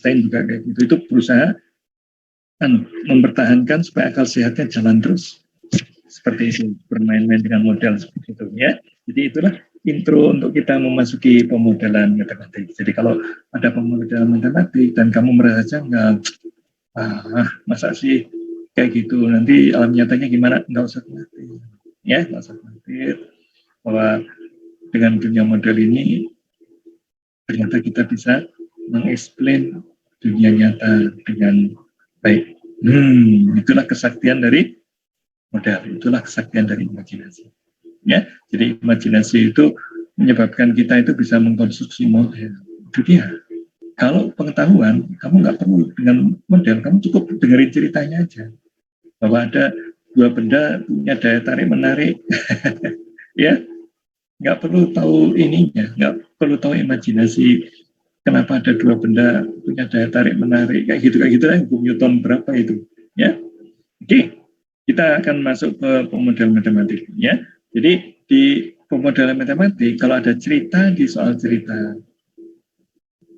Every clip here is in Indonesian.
Einstein juga kayak gitu, itu berusaha mempertahankan supaya akal sehatnya jalan terus. Seperti itu, bermain-main dengan model seperti itu ya. Jadi itulah intro untuk kita memasuki pemodelan matematik. Jadi kalau ada pemodelan matematik dan kamu merasa janggal, masa sih kayak gitu, nanti alam nyatanya gimana? Nggak usah khawatir, ya, nggak usah khawatir bahwa dengan dunia model ini ternyata kita bisa mengeksplain dunia nyata dengan baik. Itulah kesaktian dari model, itulah kesaktian dari imajinasi. Ya, jadi imajinasi itu menyebabkan kita itu bisa mengkonstruksi model. Itu dia. Kalau pengetahuan, kamu nggak perlu dengan model, kamu cukup dengerin ceritanya aja. Bahwa ada dua benda punya daya tarik menarik, ya, nggak perlu tahu ininya, nggak perlu tahu imajinasi. Kenapa ada dua benda punya daya tarik menarik, kayak gitu lah, hukum Newton berapa itu, ya. Oke, kita akan masuk ke pemodelan matematik, ya. Jadi di pemodelan matematik, kalau ada cerita di soal cerita,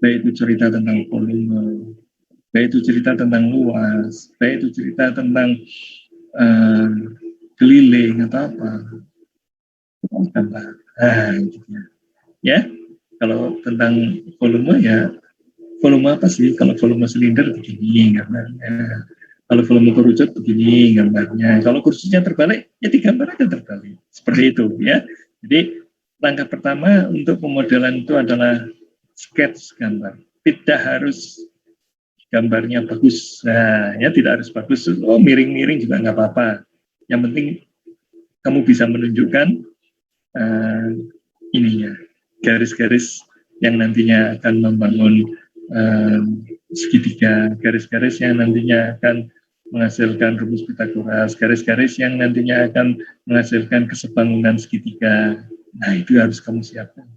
baik itu cerita tentang volume, baik itu cerita tentang luas, baik itu cerita tentang keliling atau apa, itu ya. Kalau tentang volume ya, volume apa sih? Kalau volume silinder begini gambarnya, kalau volume kerucut begini gambarnya, kalau kerucutnya terbalik ya digambar aja terbalik, seperti itu ya. Jadi langkah pertama untuk pemodelan itu adalah sketch gambar, tidak harus gambarnya bagus, nah ya, tidak harus bagus, miring-miring juga nggak apa-apa, yang penting kamu bisa menunjukkan ininya, garis-garis yang nantinya akan membangun segitiga, garis-garis yang nantinya akan menghasilkan rumus Pitagoras, garis-garis yang nantinya akan menghasilkan kesebangunan segitiga. Nah, itu harus kamu siapkan.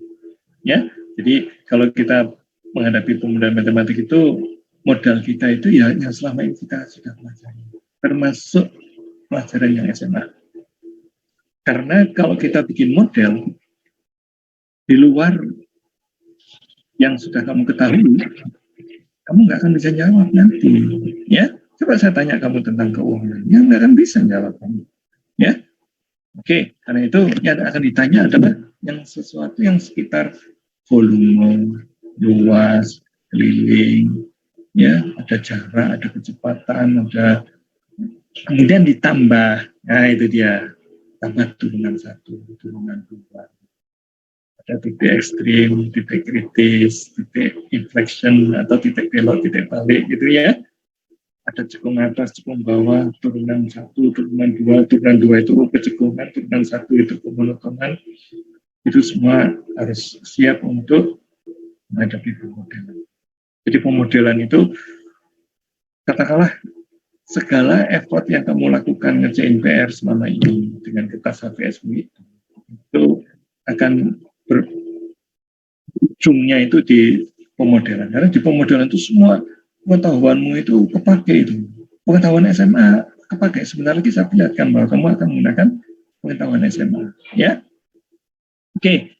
Ya, jadi kalau kita menghadapi pemodelan matematik itu, modal kita itu ya yang selama ini kita sudah pelajari, termasuk pelajaran yang SMA. Karena kalau kita bikin model di luar yang sudah kamu ketahui, kamu nggak akan bisa jawab nanti, ya. Coba saya tanya kamu tentang keuangan, ya nggak akan bisa jawab kamu, ya. Oke, karena itu yang akan ditanya adalah yang sesuatu yang sekitar volume, luas, keliling, ya, ada jarak, ada kecepatan, ada, kemudian ditambah, nah itu dia, tambah turunan 1, turunan 2. Ada titik ekstrim, titik kritis, titik inflection atau titik belok, titik balik gitu ya. Ada cekung atas, cekung bawah, turunan 1, turunan 2, turunan 2 itu kecekungan, turunan 1 itu kemonotonan. Itu semua harus siap untuk menghadapi pemodelan. Jadi pemodelan itu, katakanlah segala effort yang kamu lakukan ngerjain PR selama ini dengan kertas HVSU itu akan ujungnya itu di pemodelan. Karena di pemodelan itu semua pengetahuanmu itu kepake itu. Pengetahuan SMA kepake. Sebentar lagi saya perlihatkan bahwa kamu akan menggunakan pengetahuan SMA. Ya, oke.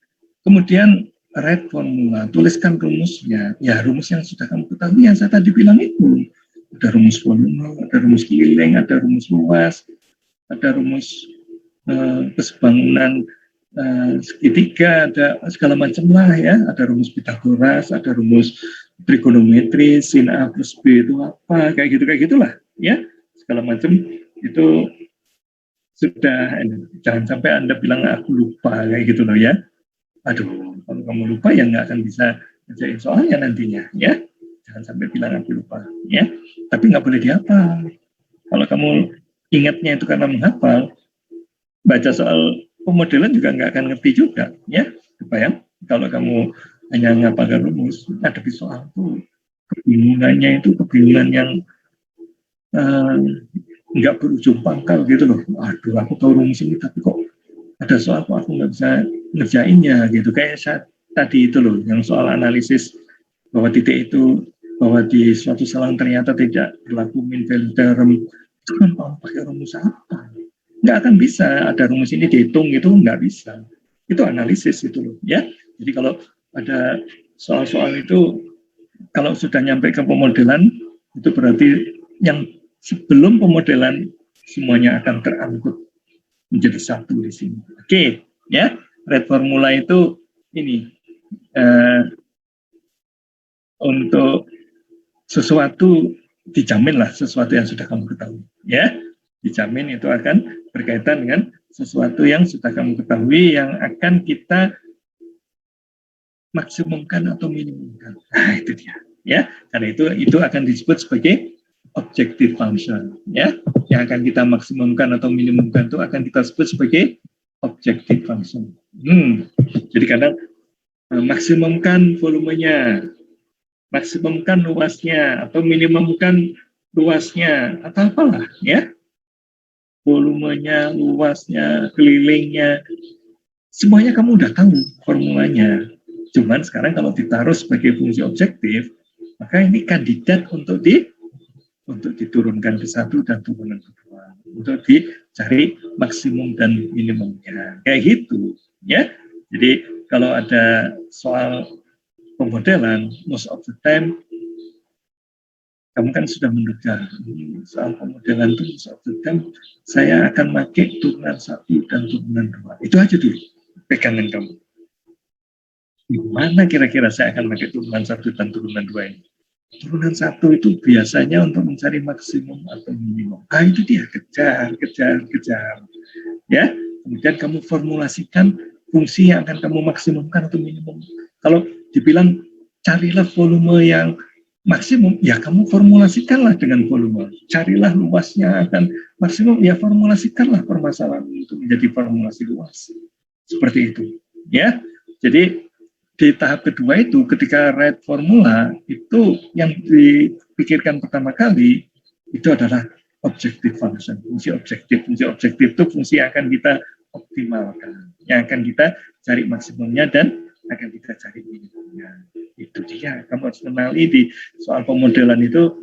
Kemudian write formula, tuliskan rumusnya. Ya, rumus yang sudah kamu ketahui yang saya tadi bilang itu. Ada rumus volume, ada rumus keliling, ada rumus luas, ada rumus kesebangunan segitiga, ada segala macam lah ya, ada rumus Pitagoras, ada rumus trigonometri, sin A plus B itu apa, kayak gitulah ya, segala macam itu sudah. Jangan sampai Anda bilang aku lupa kayak gitu loh ya. Aduh, kalau kamu lupa ya nggak akan bisa ngerjain soalnya nantinya ya. Jangan sampai bilang aku lupa ya. Tapi nggak boleh dihafal. Kalau kamu ingatnya itu karena menghafal, baca soal pemodelan juga nggak akan ngerti juga, ya. Kebayang kalau kamu hanya ngapalkan rumus, hadapi soal itu kebingungannya itu kebingungan yang nggak berujung pangkal gitu loh. Aduh, aku tahu rumus ini tapi kok ada soal kok aku nggak bisa ngerjainnya gitu. Kayak saat tadi itu loh, yang soal analisis bahwa titik itu, bahwa di suatu selang ternyata tidak berlaku mean value theorem, itu kan pakai rumus apa? Nggak akan bisa ada rumus ini dihitung, itu nggak bisa. Itu analisis itu loh ya. Jadi kalau ada soal-soal itu kalau sudah nyampe ke pemodelan, itu berarti yang sebelum pemodelan semuanya akan terangkut menjadi satu di sini. Oke, ya, red formula itu ini untuk sesuatu dijaminlah sesuatu yang sudah kamu ketahui, ya, dijamin itu akan berkaitan dengan sesuatu yang sudah kamu ketahui yang akan kita maksimumkan atau minimumkan. Nah, itu dia, ya. Karena itu akan disebut sebagai objective function, ya. Yang akan kita maksimumkan atau minimumkan itu akan kita sebut sebagai objective function. Jadi kadang maksimumkan volumenya, maksimumkan luasnya, atau minimumkan luasnya, atau apalah, ya. Volumenya, luasnya, kelilingnya, semuanya kamu udah tahu formulanya. Cuman sekarang kalau ditaruh sebagai fungsi objektif, maka ini kandidat untuk diturunkan ke satu dan turunan kedua, untuk dicari maksimum dan minimumnya, kayak gitu, ya. Jadi kalau ada soal pemodelan, most of the time kamu kan sudah menduga soal pemodelan itu most of the time saya akan pakai turunan 1 dan turunan 2. Itu aja dulu pegangan kamu. Gimana kira-kira saya akan pakai turunan 1 dan turunan 2 ini? Turunan 1 itu biasanya untuk mencari maksimum atau minimum. Ah, itu dia, kejar. Ya, kemudian kamu formulasikan fungsi yang akan kamu maksimumkan atau minimum. Kalau dibilang carilah volume yang maksimum, ya kamu formulasikanlah dengan volume. Carilah luasnya akan maksimum, ya formulasikanlah permasalahan itu menjadi formulasi luas. Seperti itu, ya. Jadi di tahap kedua itu, ketika write formula, itu yang dipikirkan pertama kali itu adalah objective function, fungsi objektif. Fungsi objektif itu fungsi yang akan kita optimalkan, yang akan kita cari maksimumnya dan akan kita cari minimumnya. Itu dia, kamu harus kenali di soal pemodelan itu.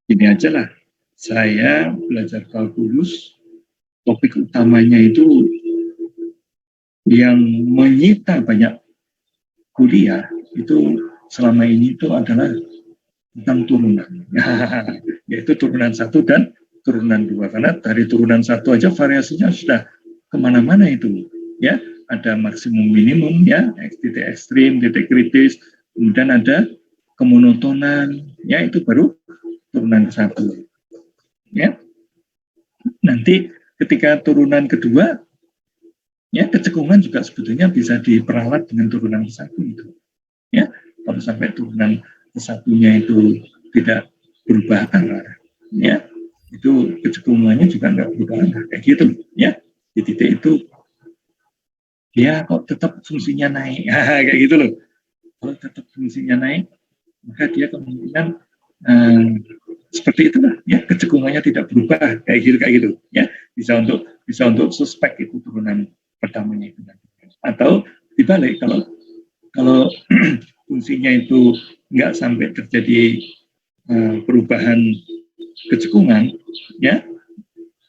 Ini aja lah, saya belajar kalkulus, topik utamanya itu yang menyita banyak kuliah itu selama ini itu adalah tentang turunan, yaitu turunan 1 dan turunan 2, karena dari turunan 1 aja variasinya sudah kemana-mana itu, ya. Ada maksimum minimum, ya, titik ekstrim, titik kritis, kemudian ada kemonotonan, ya, itu baru turunan 1, ya. Nanti ketika turunan kedua, ya, kecekungan juga sebetulnya bisa diperalat dengan turunan 1 itu, ya. Kalau sampai turunan kesatunya itu tidak berubah arah, ya, itu kecekungannya juga nggak berubah arah, kayak gitu, ya. Di titik itu dia kok tetap fungsinya naik, kayak gitu loh. Kalau tetap fungsinya naik, maka dia kemungkinan seperti itulah, ya, kecekungannya tidak berubah, kayak gitu, ya. Bisa untuk suspek itu turunan pertamanya itu, atau dibalik, kalau fungsinya itu nggak sampai terjadi perubahan kecekungan, ya,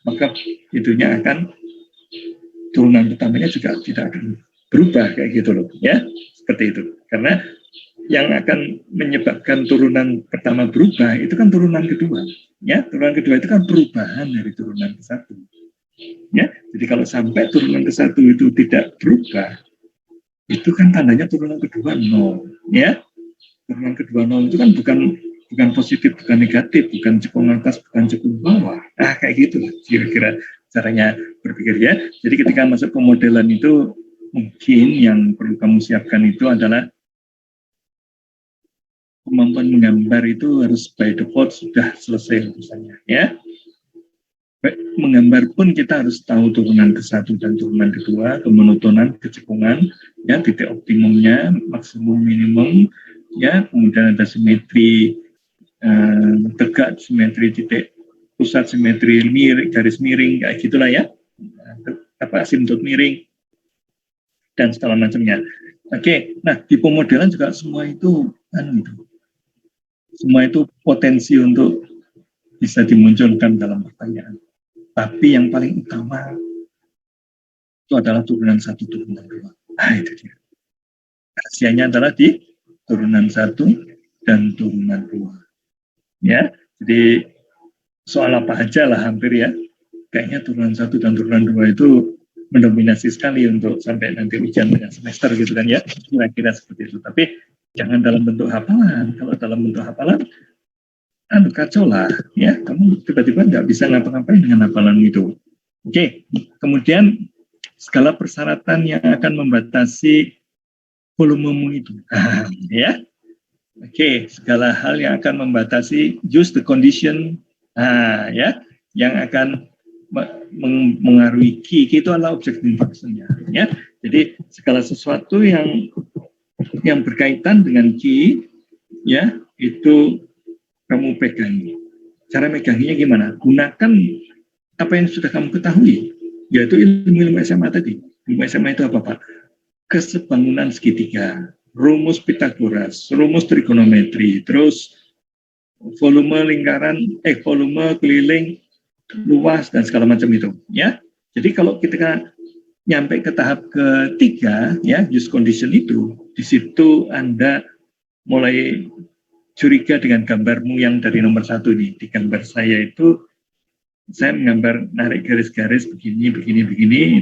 maka itunya akan turunan pertamanya juga tidak akan berubah, kayak gitu loh, ya, seperti itu. Karena yang akan menyebabkan turunan pertama berubah itu kan turunan kedua, ya. Turunan kedua itu kan perubahan dari turunan ke 1, ya. Jadi kalau sampai turunan ke 1 itu tidak berubah, itu kan tandanya turunan kedua 0, ya. Turunan kedua 0 itu kan bukan positif, bukan negatif, bukan cekung atas, bukan cekung bawah. Nah, kayak gitu lah kira-kira caranya berpikir, ya. Jadi ketika masuk pemodelan itu, mungkin yang perlu kamu siapkan itu adalah kemampuan menggambar itu harus by default sudah selesai misalnya, ya. Menggambar pun kita harus tahu turunan ke 1 dan turunan kedua, kemonotonan, kecekungan, ya, titik optimumnya, maksimum minimum, ya, kemudian ada simetri tegak, simetri titik pusat, simetri miring, garis miring, kayak gitulah, ya, asimtot miring dan segala macamnya. Oke, nah di pemodelan juga semua itu semua itu potensi untuk bisa dimunculkan dalam pertanyaan. Tapi yang paling utama itu adalah turunan 1, turunan 2. Nah, itu dia. Rahasianya adalah di turunan 1 dan turunan 2. Ya, jadi soal apa aja lah hampir ya. Kayaknya turunan 1 dan turunan 2 itu mendominasi sekali untuk sampai nanti ujian tengah semester gitu kan ya. Kira-kira seperti itu. Tapi jangan dalam bentuk hafalan. Kalau dalam bentuk hafalan, kacau lah ya. Kamu tiba-tiba nggak bisa ngapa-ngapain dengan hafalan itu. Oke, kemudian segala persyaratan yang akan membatasi volumemu itu. Ya. Oke, segala hal yang akan membatasi use the condition, ya, yang akan mengaruhi key itu adalah objective functionnya, ya. Jadi segala sesuatu yang berkaitan dengan key, ya, itu kamu pegangi. Cara meganginya gimana? Gunakan apa yang sudah kamu ketahui, yaitu ilmu SMA tadi. Ilmu SMA itu apa, Pak? Kesebangunan segitiga, rumus Pitagoras, rumus trigonometri, terus volume lingkaran, volume keliling luas dan segala macam itu, ya. Jadi kalau kita nyampe ke tahap ketiga, ya, use condition itu, di situ Anda mulai curiga dengan gambarmu yang dari nomor 1 nih. Di gambar saya itu, saya menggambar narik garis-garis begini,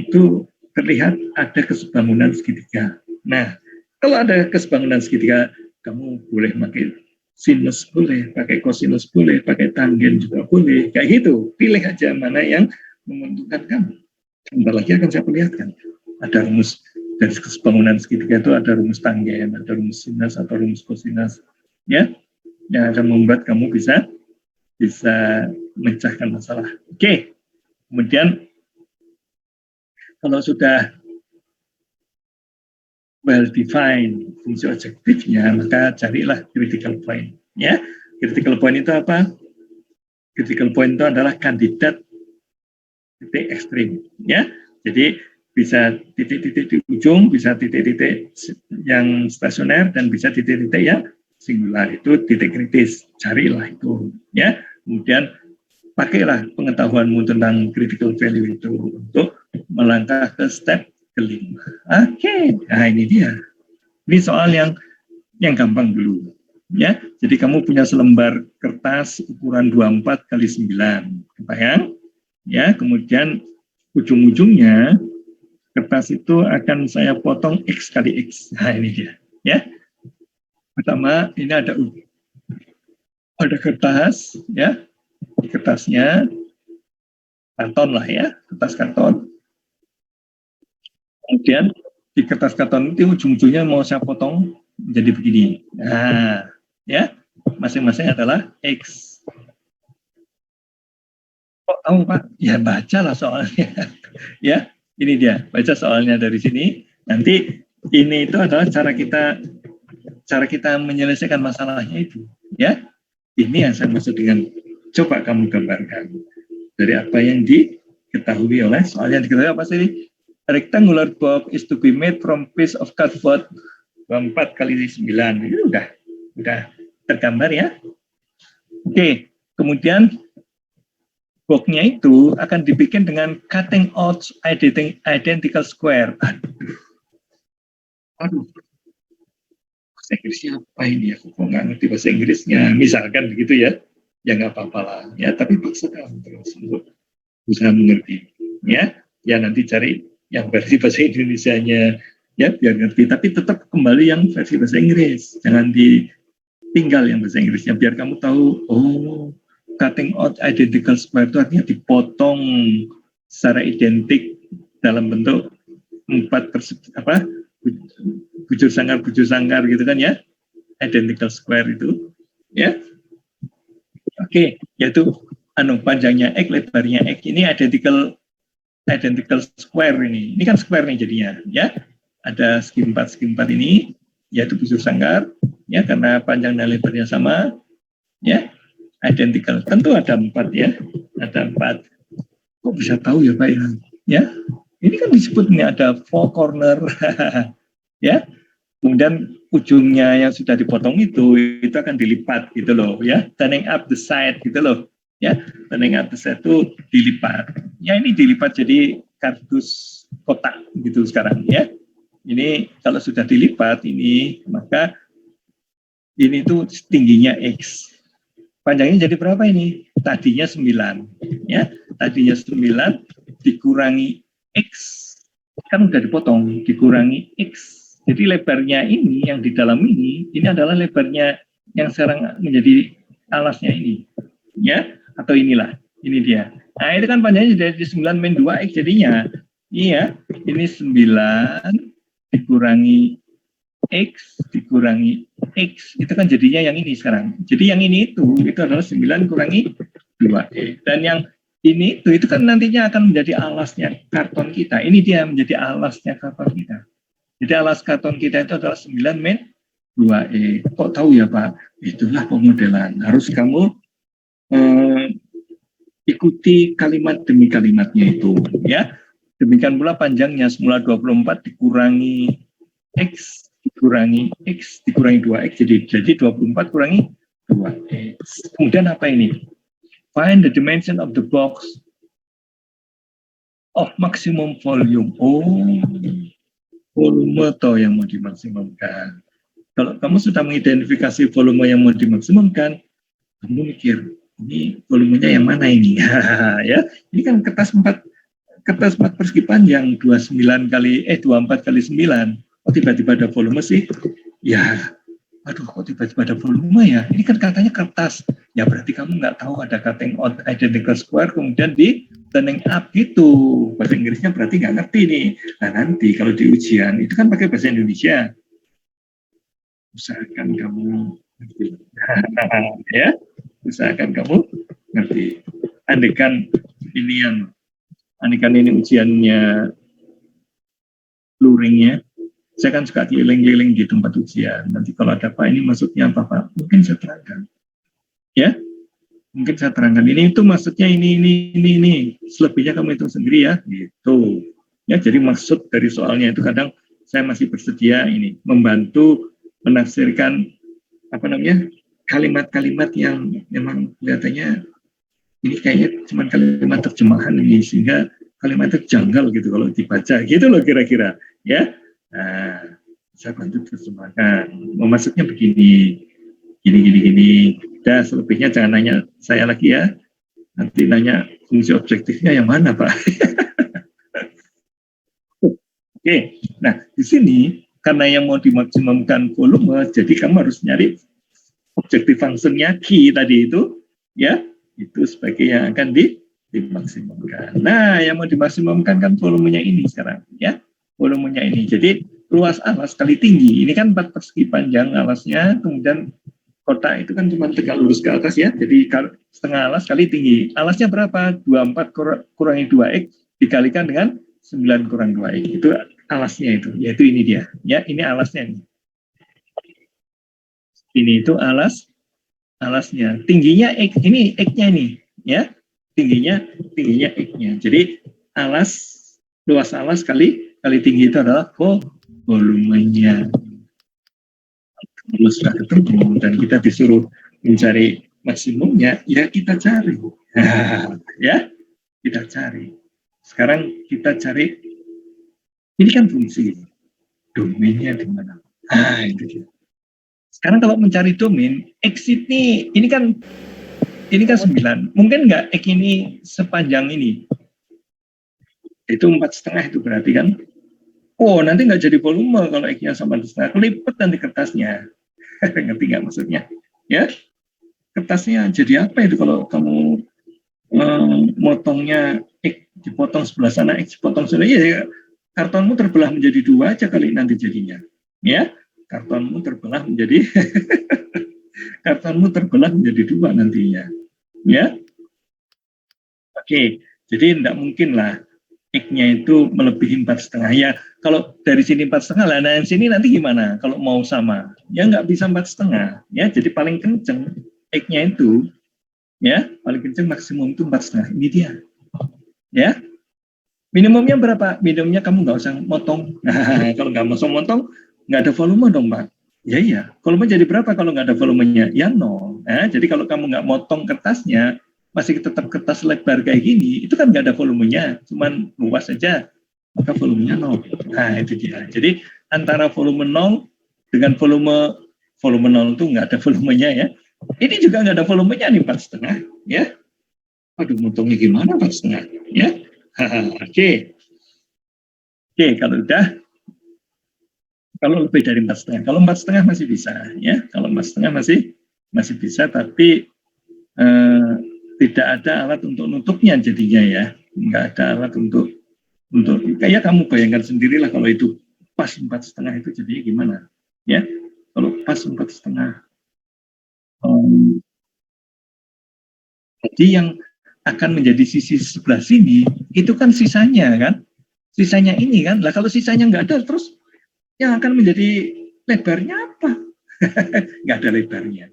itu terlihat ada kesebangunan segitiga. Nah, kalau ada kesebangunan segitiga, kamu boleh pakai sinus boleh, pakai kosinus boleh, pakai tangen juga boleh, kayak gitu. Pilih aja mana yang menguntungkan kamu. Sebentar lagi akan saya perlihatkan. Ada rumus dari kesebangunan segitiga itu, ada rumus tangen, ada rumus sinus atau rumus kosinus, ya, yang akan membuat kamu bisa memecahkan masalah. Oke, kemudian kalau sudah well defined fungsi objektifnya, maka carilah critical point. Ya, critical point itu apa? Critical point itu adalah kandidat titik ekstrim. Ya, jadi bisa titik-titik di ujung, bisa titik-titik yang stasioner, dan bisa titik-titik yang singular. Itu titik kritis. Carilah itu. Ya, kemudian pakailah pengetahuanmu tentang critical value itu untuk melangkah ke step kelima. Oke, nah ini dia. Ini soal yang gampang dulu. Ya, jadi kamu punya selembar kertas ukuran 24 kali 9. Kebayang? Ya, kemudian ujung-ujungnya kertas itu akan saya potong X kali X. Nah, ini dia. Ya. Pertama, ini ada kertas, ya. Kertasnya karton lah ya, kertas karton. Kemudian di kertas karton itu ujung-ujungnya mau saya potong menjadi begini. Nah, ya, masing-masing adalah X. Kok tahu, Pak? Ya baca lah soalnya. Ya, ini dia, baca soalnya dari sini. Nanti ini itu adalah cara kita menyelesaikan masalahnya itu. Ya, ini yang saya maksud dengan coba kamu gambarkan dari apa yang diketahui oleh soal yang diketahui apa sih? Rectangular box is to be made from piece of cardboard 4 kali 9. Itu udah tergambar ya. Oke, kemudian boxnya itu akan dibikin dengan cutting out identical square. Aduh, bahasa Inggrisnya apa ini? Aku kok nggak ngerti bahasa Inggrisnya. Misalkan begitu ya, ya nggak apa-apa lah. Ya, tapi paksa kamu terus untuk berusaha mengerti. Ya nanti cari yang versi bahasa Indonesianya, ya biar ngerti. Tapi tetap kembali yang versi bahasa Inggris. Jangan ditinggal yang bahasa Inggrisnya. Biar kamu tahu, oh, cutting out identical square itu artinya dipotong secara identik dalam bentuk 4 bujur sangkar gitu kan ya, identical square itu ya. Oke, yaitu panjangnya X, lebarnya X, ini identical square ini kan square nih jadinya ya. Ada segi 4 ini yaitu bujur sangkar ya, karena panjang dan lebarnya sama ya, identical. Tentu ada 4 ya, ada 4. Kok bisa tahu ya Pak ya? Ini kan disebut ini ada 4 corner ya. Kemudian ujungnya yang sudah dipotong itu akan dilipat gitu loh ya, turning up the side gitu loh ya, turning up the side itu dilipat ya, ini dilipat jadi kardus kotak gitu sekarang ya. Ini kalau sudah dilipat ini, maka Ini tuh tingginya X. Panjangnya jadi berapa ini? Tadinya 9. Ya, tadinya 9 dikurangi X. Kan udah dipotong, dikurangi X. Jadi lebarnya ini, yang di dalam ini adalah lebarnya yang sekarang menjadi alasnya ini. Ya, atau inilah. Ini dia. Nah, itu kan panjangnya jadi 9 min 2X jadinya. Iya, ini 9 dikurangi X dikurangi X, itu kan jadinya yang ini sekarang. Jadi yang ini itu adalah 9 kurangi 2E. Dan yang ini itu kan nantinya akan menjadi alasnya karton kita. Ini dia menjadi alasnya karton kita. Jadi alas karton kita itu adalah 9 min 2E. Kok tahu ya Pak? Itulah pemodelan. Harus kamu ikuti kalimat demi kalimatnya itu. Ya. Demikian pula panjangnya semula 24 dikurangi X dikurangi X dikurangi 2X jadi 24 kurangi 2X. Kemudian apa ini? Find the dimension of the box of maximum volume. Oh, volume toh yang mau dimaksimumkan. Kalau kamu sudah mengidentifikasi volume yang mau dimaksimumkan, kamu mikir, ini volumenya yang mana ini? Ya, ini kan kertas 4 persegi panjang 24 kali 9. Oh tiba-tiba ada volume sih, ya, aduh kok tiba-tiba ada volume ya, ini kan katanya kertas, ya berarti kamu nggak tahu ada cutting out identical square, kemudian di turning up gitu, bahasa Inggrisnya berarti nggak ngerti nih. Nah nanti kalau di ujian, itu kan pakai bahasa Indonesia, usahakan kamu ngerti, ya, usahakan kamu ngerti. Andaikan ini ujiannya luringnya, saya kan suka keliling-keliling di tempat ujian. Nanti kalau ada Pak, ini maksudnya apa Pak? Mungkin saya terangkan. Ya, mungkin saya terangkan. Ini itu maksudnya ini. Selebihnya kamu hitung sendiri ya. Gitu. Ya, jadi maksud dari soalnya itu kadang saya masih bersedia ini membantu menafsirkan kalimat-kalimat yang memang kelihatannya ini kayaknya cuma kalimat terjemahan ini, sehingga kalimatnya janggal gitu kalau dibaca. Gitu loh kira-kira. Ya. Nah, saya bantu terjemahkan. Maksudnya begini, gini. Udah, selebihnya jangan nanya saya lagi ya. Nanti nanya fungsi objektifnya yang mana, Pak? Oke, nah di sini karena yang mau dimaksimumkan volume, jadi kamu harus nyari objektif fungsinya Q tadi itu, ya, itu sebagai yang akan dimaksimumkan. Nah, yang mau dimaksimumkan kan volumenya ini sekarang, ya. Volumenya ini. Jadi luas alas kali tinggi. Ini kan 4 persegi panjang alasnya, kemudian kotak itu kan cuma tegak lurus ke atas ya. Jadi setengah alas kali tinggi. Alasnya berapa? 24 kurangi 2X dikalikan dengan 9 kurang 2X. Itu alasnya itu. Yaitu ini dia. Ya, ini alasnya. Ini itu alasnya. Tingginya X. Ini X-nya ini. Ya. Tingginya X-nya. Jadi luas alas kali tinggi itu adalah volumenya. Kalau sudah ketemu dan kita disuruh mencari maksimumnya, ya kita cari. Ya, kita cari. Sekarang kita cari, ini kan fungsi, domainnya di mana? Itu dia. Sekarang kalau mencari domain, X ini kan 9. Mungkin nggak X ini sepanjang ini? Itu 4,5 itu berarti kan? Oh, nanti nggak jadi volume kalau X-nya sama 4,5. Kelipet nanti kertasnya. Ngerti nggak maksudnya? Ya, kertasnya jadi apa itu kalau kamu motongnya X dipotong sebelah sana, X dipotong sebelah, ya kartonmu terbelah menjadi 2 aja kali nanti jadinya. Ya, kartonmu terbelah menjadi 2 nantinya. Ya, oke. Jadi tidak mungkin lah X-nya itu melebihi 4,5. Ya, kalau dari sini 4,5 lah, nah sini nanti gimana? Kalau mau sama, ya nggak bisa 4,5. Ya, jadi paling kenceng X-nya itu, ya paling kenceng maksimum itu 4,5. Ini dia. Ya, minimumnya berapa? Minimumnya kamu nggak usah motong. Nah, kalau nggak usah motong, nggak ada volume dong, Pak. Ya iya. Volume jadi berapa kalau nggak ada volumenya? Ya 0. Nah, jadi kalau kamu nggak motong kertasnya, masih tetap kertas lebar kayak gini, itu kan nggak ada volumenya, cuman luas saja, maka volumenya 0. Nah, itu dia. Jadi antara volume 0 dengan volume volume 0 itu nggak ada volumenya ya. Ini juga nggak ada volumenya nih 4,5 ya. Aduh, untungnya gimana 4,5 ya. Oke. Oke, kalau lebih dari 4,5, kalau 4,5 masih bisa ya. Kalau 4,5 masih bisa, tapi tidak ada alat untuk nutupnya jadinya ya. Nggak ada alat untuk kayak kamu bayangkan sendirilah kalau itu pas 4,5 itu jadinya gimana ya. Kalau pas 4,5, jadi yang akan menjadi sisi sebelah sini itu kan sisanya kan, sisanya ini kan. Lah kalau sisanya nggak ada, terus yang akan menjadi lebarnya apa? Nggak ada lebarnya.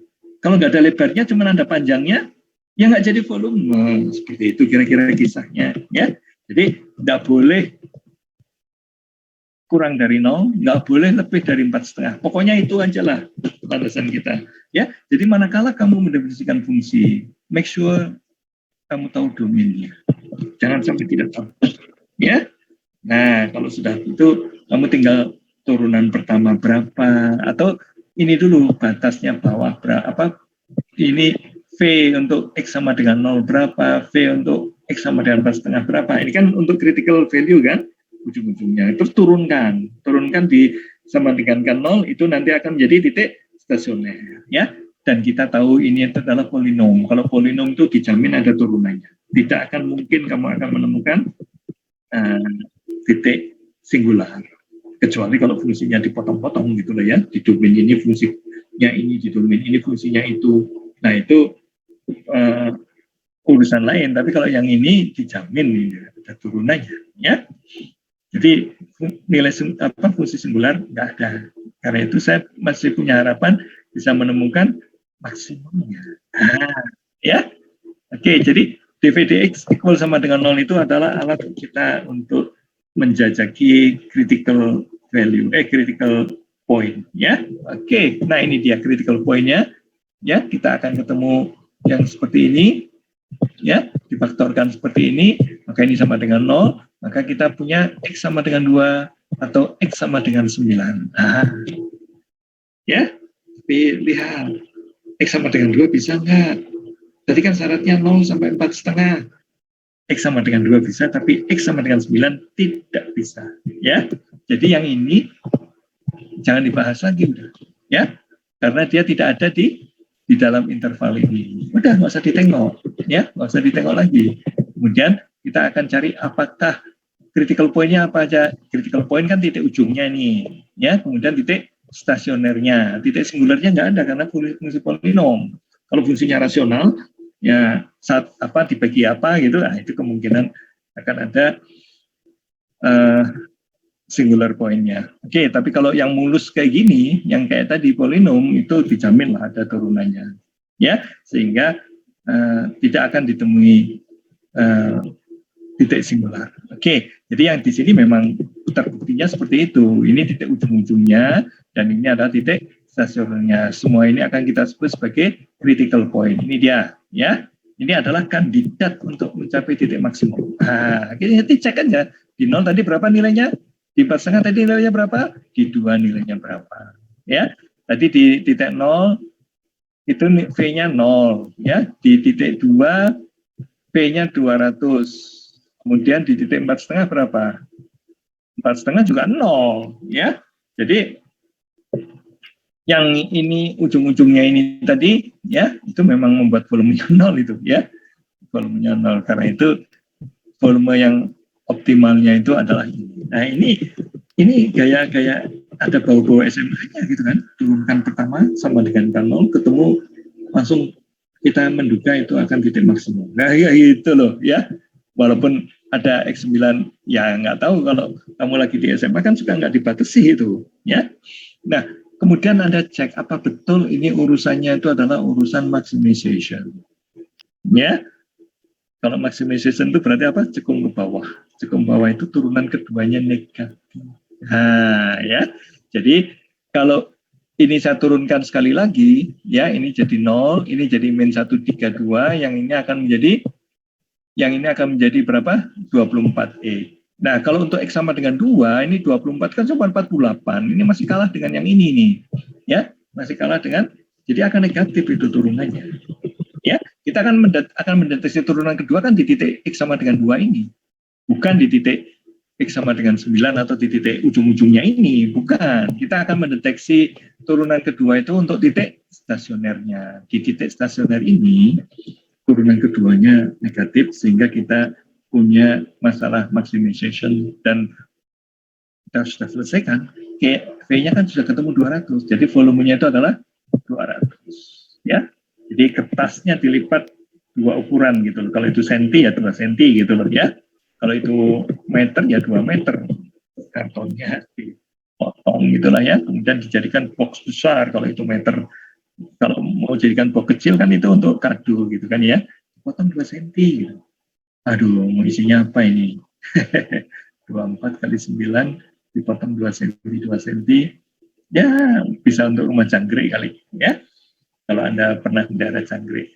Kalau nggak ada lebarnya, cuma ada panjangnya, ya nggak jadi volume. Seperti itu kira-kira kisahnya ya. Jadi nggak boleh kurang dari 0, nggak boleh lebih dari 4,5. Pokoknya itu aja lah batasan kita. Ya, jadi manakala kamu mendefinisikan fungsi, make sure kamu tahu domainnya. Jangan sampai tidak tahu. Ya. Nah, kalau sudah itu, kamu tinggal turunan pertama berapa, atau ini dulu batasnya bawah berapa, ini V untuk X sama dengan 0 berapa, V untuk X sama dengan 4,5 berapa. Ini kan untuk critical value kan, ujung-ujungnya. Terus turunkan di sama dengan 0, itu nanti akan menjadi titik stasioner. Ya, dan kita tahu ini adalah polinom. Kalau polinom itu dijamin ada turunannya. Tidak akan mungkin kamu akan menemukan titik singular. Kecuali kalau fungsinya dipotong-potong gitu loh ya. Di domain ini fungsinya ini, di domain ini fungsinya itu. Nah itu urusan lain. Tapi kalau yang ini dijamin ada turunannya ya. Jadi nilai fungsi singular nggak ada. Karena itu saya masih punya harapan bisa menemukan maksimumnya. Ya, oke. Jadi dvdx equal sama dengan 0 itu adalah alat kita untuk menjajaki critical value, critical point. Ya, oke. Nah ini dia critical point-nya. Ya, kita akan ketemu yang seperti ini. Ya, difaktorkan seperti ini, maka ini sama dengan 0, maka kita punya X sama dengan 2 atau X sama dengan 9. Nah, ya, tapi lihat, X sama dengan 2 bisa enggak? Tadi kan syaratnya 0 sampai 4,5. X sama dengan 2 bisa, tapi X sama dengan 9 tidak bisa. Ya, jadi yang ini jangan dibahas lagi udah. Ya, karena dia tidak ada di dalam interval ini. Udah, nggak usah ditengok. Ya, nggak usah ditengok lagi. Kemudian kita akan cari apakah critical point-nya apa aja. Critical point kan titik ujungnya nih. Ya, kemudian titik stasionernya. Titik singularnya nggak ada karena fungsi polinom. Kalau fungsinya rasional, ya saat apa dibagi apa gitu, nah itu kemungkinan akan ada singular point-nya. Oke, tapi kalau yang mulus kayak gini, yang kayak tadi polinom, itu dijamin lah ada turunannya. Ya, sehingga tidak akan ditemui titik singular. Oke, jadi yang di sini memang terbuktinya seperti itu. Ini titik ujung-ujungnya, dan ini adalah titik stasionernya. Semua ini akan kita sebut sebagai critical point. Ini dia, ya. Ini adalah kandidat untuk mencapai titik maksimum. Nah, nanti cek aja. Di 0 tadi berapa nilainya? Di 4,5 tadi nilainya berapa? Di 2 nilainya berapa? Ya, tadi di titik 0 itu V-nya 0, ya. Di titik 2 V-nya 200. Kemudian di titik 4,5 berapa? 4,5 juga 0, ya. Jadi yang ini ujung-ujungnya ini tadi, ya, itu memang membuat volumenya 0 itu, ya. Volumenya 0, karena itu volume yang optimalnya itu adalah ini. Nah ini gaya-gaya ada bau-bau SMA-nya gitu kan. Turunkan pertama sama dengan K0, ketemu langsung kita menduga itu akan titik maksimum. Nah ya itu loh ya. Walaupun ada X9, ya nggak tahu kalau kamu lagi di SMA kan juga nggak dibatasi itu ya. Nah kemudian Anda cek apa betul ini urusannya itu adalah urusan maximization. Ya. Kalau maximization itu berarti apa? Cekung ke bawah. Cekung bawah itu turunan keduanya negatif. Nah, ya. Jadi kalau ini saya turunkan sekali lagi, ya ini jadi 0, ini jadi min 132, yang ini akan menjadi berapa? 24E. Nah, kalau untuk X sama dengan 2, ini 24 kan cuma 48. Ini masih kalah dengan yang ini nih. Ya. masih kalah dengan, jadi akan negatif itu turunannya. Ya, kita akan mendeteksi turunan kedua kan di titik X sama dengan 2 ini. Bukan di titik X sama dengan 9 atau di titik ujung-ujungnya ini. Bukan. Kita akan mendeteksi turunan kedua itu untuk titik stasionernya. Di titik stasioner ini, turunan keduanya negatif sehingga kita punya masalah maximization dan kita sudah selesaikan. V-nya kan sudah ketemu 200. Jadi volumenya itu adalah 200. Ya. Jadi kertasnya dilipat 2 ukuran gitu loh. Kalau itu senti ya 2 senti gitu loh ya. Kalau itu meter ya 2 meter. Kartonnya dipotong gitulah ya. Kemudian dijadikan box besar kalau itu meter. Kalau mau jadikan box kecil kan itu untuk kado gitu kan ya. Potong 2 senti gitu. Aduh, mau isinya apa ini? 24 kali 9 dipotong 2 senti, 2 senti. Ya, bisa untuk rumah jangkrik kali ya. Kalau Anda pernah mendarat jangkrik.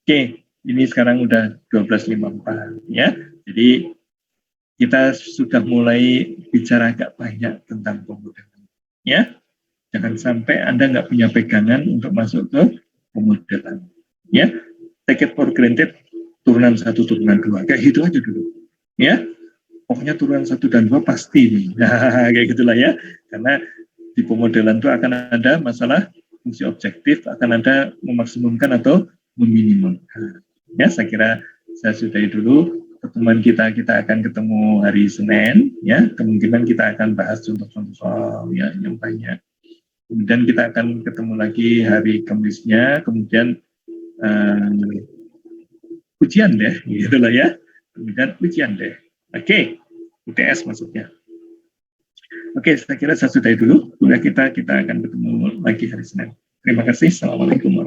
Oke, ini sekarang udah 12.54 ya. Jadi kita sudah mulai bicara agak banyak tentang pemodelan. Ya, jangan sampai Anda nggak punya pegangan untuk masuk ke pemodelan. Ya, take it for granted turunan 1, turunan 2. Kayak gitu aja dulu. Ya, pokoknya turunan 1 dan 2 pasti nih. Nah, kayak gitulah ya. Karena di pemodelan itu akan ada masalah fungsi objektif, akan ada memaksimumkan atau meminimumkan. Ya, saya kira saya sudahi dulu pertemuan kita akan ketemu hari Senin, ya. Kemungkinan kita akan bahas contoh-contoh ya yang banyak. Kemudian kita akan ketemu lagi hari Kamisnya, kemudian ujian deh, gitulah ya. Kemudian ujian deh. Oke, UTS maksudnya. Oke, saya kira saya sudahi dulu. Kemudian kita akan ketemu lagi hari Senin. Terima kasih. Assalamualaikum.